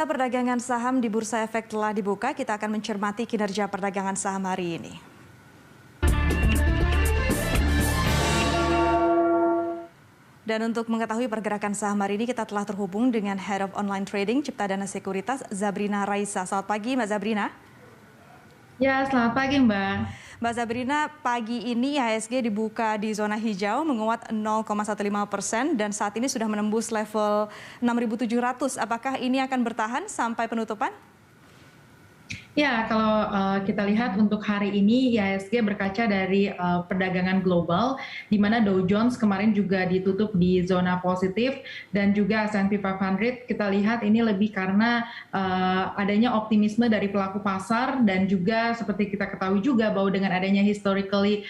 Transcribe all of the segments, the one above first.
Perdagangan saham di Bursa Efek telah dibuka. Kita akan mencermati kinerja perdagangan saham hari ini. Dan untuk mengetahui pergerakan saham hari ini, kita telah terhubung dengan Head of Online Trading Ciptadana Sekuritas, Zabrina Raisa. Selamat pagi, Mbak Zabrina. Ya, selamat pagi, Mbak. Mbak Zabrina, pagi ini IHSG dibuka di zona hijau, menguat 0,15% dan saat ini sudah menembus level 6.700. Apakah ini akan bertahan sampai penutupan? Ya, kalau kita lihat untuk hari ini IHSG berkaca dari perdagangan global, di mana Dow Jones kemarin juga ditutup di zona positif dan juga S&P 500 kita lihat ini lebih karena adanya optimisme dari pelaku pasar dan juga seperti kita ketahui juga bahwa dengan adanya historically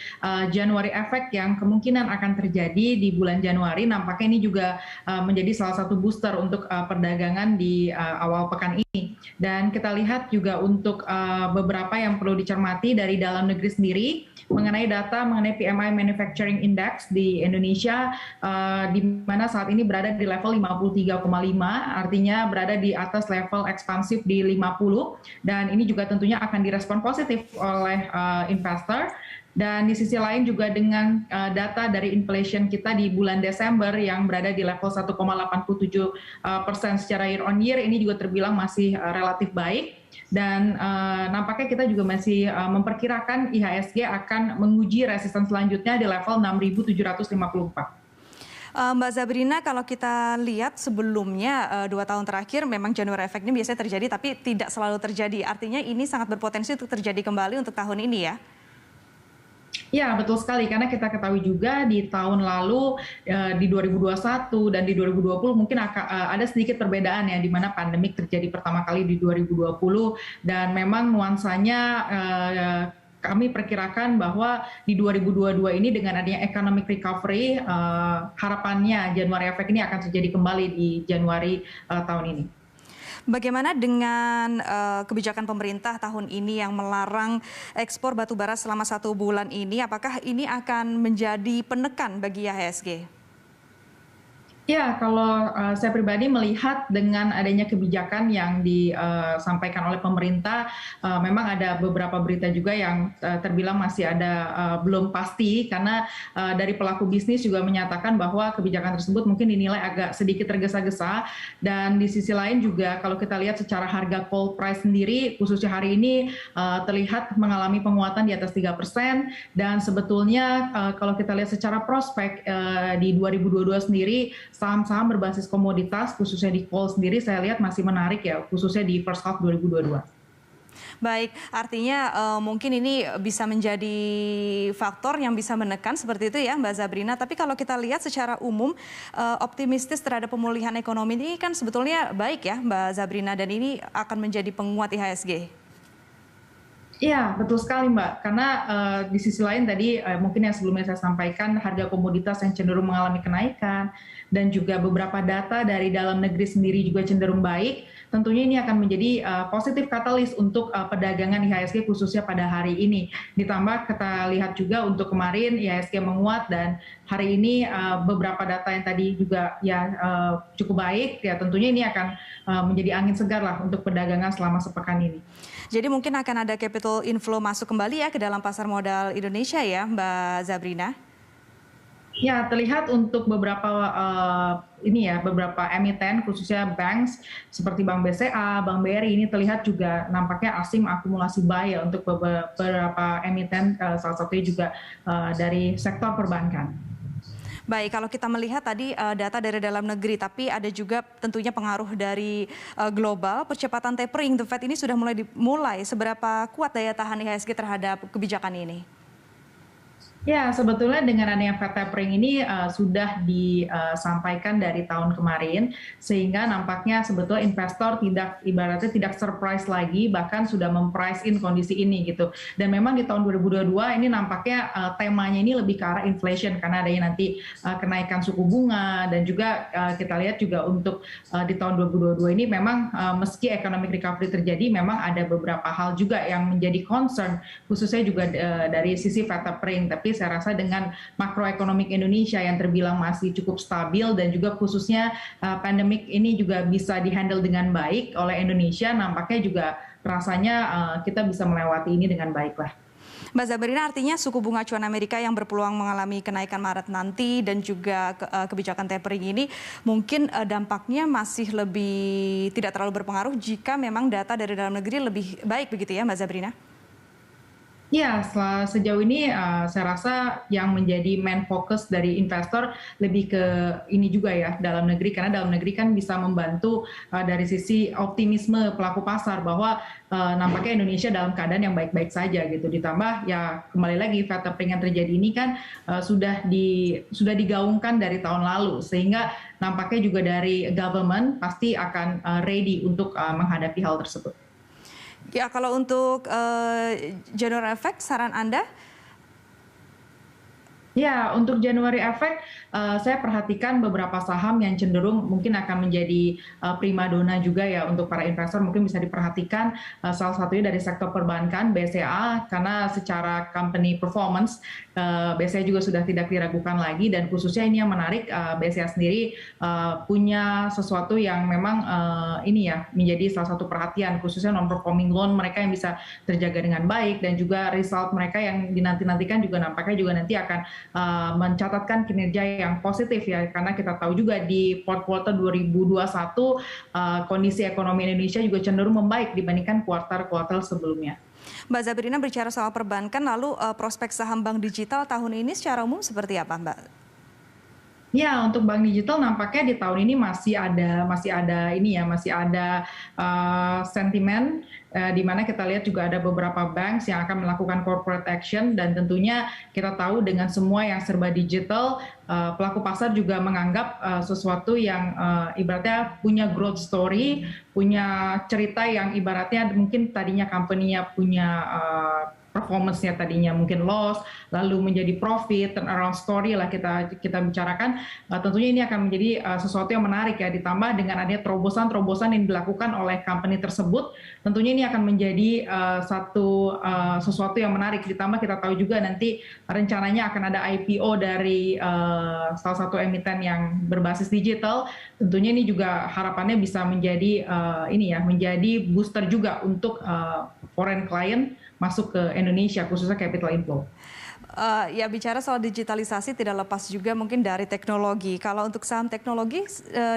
January effect yang kemungkinan akan terjadi di bulan Januari, nampaknya ini juga menjadi salah satu booster untuk perdagangan di awal pekan ini. Dan kita lihat juga untuk beberapa yang perlu dicermati dari dalam negeri sendiri mengenai data mengenai PMI Manufacturing Index di Indonesia, di mana saat ini berada di level 53,5, artinya berada di atas level ekspansif di 50, dan ini juga tentunya akan direspon positif oleh investor. Dan di sisi lain juga dengan data dari inflation kita di bulan Desember yang berada di level 1,87% secara year on year, ini juga terbilang masih relatif baik. Dan nampaknya kita juga masih memperkirakan IHSG akan menguji resisten selanjutnya di level 6.754. Mbak Zabrina, kalau kita lihat sebelumnya 2 tahun terakhir memang January effect ini biasanya terjadi tapi tidak selalu terjadi. Artinya ini sangat berpotensi untuk terjadi kembali untuk tahun ini ya? Ya, betul sekali, karena kita ketahui juga di tahun lalu di 2021 dan di 2020 mungkin ada sedikit perbedaan ya, di mana pandemik terjadi pertama kali di 2020 dan memang nuansanya kami perkirakan bahwa di 2022 ini dengan adanya economic recovery, harapannya January effect ini akan terjadi kembali di Januari tahun ini. Bagaimana dengan kebijakan pemerintah tahun ini yang melarang ekspor batubara selama 1 bulan ini? Apakah ini akan menjadi penekan bagi IHSG? Ya, kalau saya pribadi melihat dengan adanya kebijakan yang disampaikan oleh pemerintah, memang ada beberapa berita juga yang terbilang masih ada belum pasti, karena dari pelaku bisnis juga menyatakan bahwa kebijakan tersebut mungkin dinilai agak sedikit tergesa-gesa. Dan di sisi lain juga kalau kita lihat secara harga coal price sendiri, khususnya hari ini terlihat mengalami penguatan di atas 3%, dan sebetulnya kalau kita lihat secara prospek di 2022 sendiri, saham-saham berbasis komoditas, khususnya di coal sendiri, saya lihat masih menarik ya, khususnya di first half 2022. Baik, artinya mungkin ini bisa menjadi faktor yang bisa menekan seperti itu ya Mbak Zabrina. Tapi kalau kita lihat secara umum, optimistis terhadap pemulihan ekonomi ini kan sebetulnya baik ya Mbak Zabrina, dan ini akan menjadi penguat IHSG. Iya, betul sekali Mbak. Karena di sisi lain tadi mungkin yang sebelumnya saya sampaikan, harga komoditas yang cenderung mengalami kenaikan dan juga beberapa data dari dalam negeri sendiri juga cenderung baik. Tentunya ini akan menjadi positif katalis untuk perdagangan IHSG khususnya pada hari ini. Ditambah kita lihat juga untuk kemarin IHSG menguat dan hari ini beberapa data yang tadi juga ya cukup baik. Ya tentunya ini akan menjadi angin segar lah untuk perdagangan selama sepekan ini. Jadi mungkin akan ada capital inflow masuk kembali ya ke dalam pasar modal Indonesia ya Mbak Zabrina? Ya, terlihat untuk beberapa beberapa emiten khususnya banks seperti Bank BCA, Bank BRI ini terlihat juga nampaknya asing akumulasi buy ya untuk beberapa emiten, salah satunya juga dari sektor perbankan. Baik, kalau kita melihat tadi data dari dalam negeri, tapi ada juga tentunya pengaruh dari global. Percepatan tapering the Fed ini sudah mulai. Seberapa kuat daya tahan IHSG terhadap kebijakan ini? Ya, sebetulnya dengan adanya Fed tapering ini sudah disampaikan dari tahun kemarin, sehingga nampaknya sebetulnya investor ibaratnya tidak surprise lagi, bahkan sudah memprice in kondisi ini gitu. Dan memang di tahun 2022 ini nampaknya temanya ini lebih ke arah inflation, karena adanya nanti kenaikan suku bunga, dan juga kita lihat juga untuk di tahun 2022 ini memang meski economic recovery terjadi, memang ada beberapa hal juga yang menjadi concern, khususnya juga dari sisi Fed tapering. Tapi Tapi saya rasa dengan makroekonomik Indonesia yang terbilang masih cukup stabil dan juga khususnya pandemik ini juga bisa dihandle dengan baik oleh Indonesia, nampaknya juga rasanya kita bisa melewati ini dengan baik lah. Mbak Zabrina, artinya suku bunga acuan Amerika yang berpeluang mengalami kenaikan Maret nanti dan juga kebijakan tapering ini mungkin dampaknya masih lebih tidak terlalu berpengaruh jika memang data dari dalam negeri lebih baik begitu ya Mbak Zabrina? Ya, sejauh ini saya rasa yang menjadi main fokus dari investor lebih ke ini juga ya, dalam negeri. Karena dalam negeri kan bisa membantu dari sisi optimisme pelaku pasar bahwa nampaknya Indonesia dalam keadaan yang baik-baik saja gitu. Ditambah ya kembali lagi Fed tapering yang terjadi ini kan sudah digaungkan dari tahun lalu. Sehingga nampaknya juga dari government pasti akan ready untuk menghadapi hal tersebut. Ya, kalau untuk January effect, saran Anda? Ya, untuk January effect, saya perhatikan beberapa saham yang cenderung mungkin akan menjadi primadona juga ya untuk para investor. Mungkin bisa diperhatikan salah satunya dari sektor perbankan, BCA, karena secara company performance, BCA juga sudah tidak diragukan lagi. Dan khususnya ini yang menarik, BCA sendiri punya sesuatu yang memang ini ya menjadi salah satu perhatian, khususnya non-performing loan mereka yang bisa terjaga dengan baik, dan juga result mereka yang dinanti-nantikan juga nampaknya juga nanti akan mencatatkan kinerja yang positif ya, karena kita tahu juga di fourth quarter 2021 kondisi ekonomi Indonesia juga cenderung membaik dibandingkan kuartal-kuartal sebelumnya. Mbak Zabrina, bicara soal perbankan, lalu prospek saham bank digital tahun ini secara umum seperti apa, Mbak? Ya, untuk bank digital nampaknya di tahun ini masih ada sentimen di mana kita lihat juga ada beberapa banks yang akan melakukan corporate action, dan tentunya kita tahu dengan semua yang serba digital, pelaku pasar juga menganggap sesuatu yang ibaratnya punya growth story, punya cerita yang ibaratnya mungkin tadinya company-nya punya performance-nya tadinya mungkin loss, lalu menjadi profit, turnaround story lah kita bicarakan. Tentunya ini akan menjadi sesuatu yang menarik ya, ditambah dengan adanya terobosan-terobosan yang dilakukan oleh company tersebut. Tentunya ini akan menjadi sesuatu yang menarik. Ditambah kita tahu juga nanti rencananya akan ada IPO dari salah satu emiten yang berbasis digital. Tentunya ini juga harapannya bisa menjadi menjadi booster juga untuk foreign client masuk ke Indonesia, khususnya capital inflow. Ya, bicara soal digitalisasi tidak lepas juga mungkin dari teknologi. Kalau untuk saham teknologi,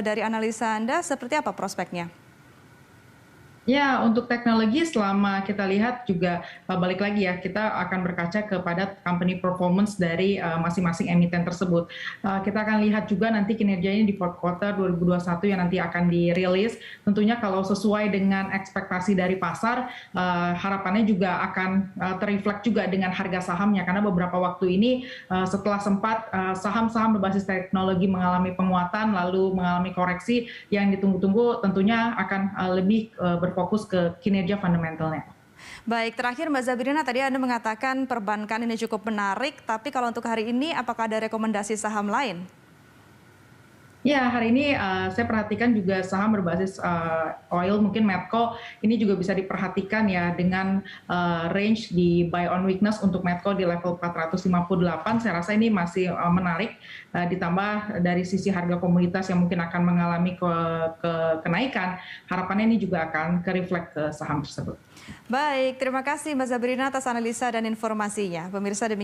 dari analisa Anda seperti apa prospeknya? Ya, untuk teknologi selama kita lihat juga balik lagi ya, kita akan berkaca kepada company performance dari masing-masing emiten tersebut. Kita akan lihat juga nanti kinerjanya di fourth quarter 2021 yang nanti akan dirilis. Tentunya kalau sesuai dengan ekspektasi dari pasar, harapannya juga akan terreflect juga dengan harga sahamnya, karena beberapa waktu ini setelah sempat saham-saham berbasis teknologi mengalami penguatan lalu mengalami koreksi, yang ditunggu-tunggu tentunya akan lebih berfokus ke kinerja fundamentalnya. Baik, terakhir Mbak Zabrina, tadi Anda mengatakan perbankan ini cukup menarik, tapi kalau untuk hari ini apakah ada rekomendasi saham lain? Ya, hari ini saya perhatikan juga saham berbasis oil, mungkin Medco ini juga bisa diperhatikan ya, dengan range di buy on weakness untuk Medco di level 458. Saya rasa ini masih menarik, ditambah dari sisi harga komoditas yang mungkin akan mengalami kenaikan, harapannya ini juga akan ke-reflect ke saham tersebut. Baik, terima kasih Mbak Zabrina atas analisa dan informasinya. Pemirsa, demikian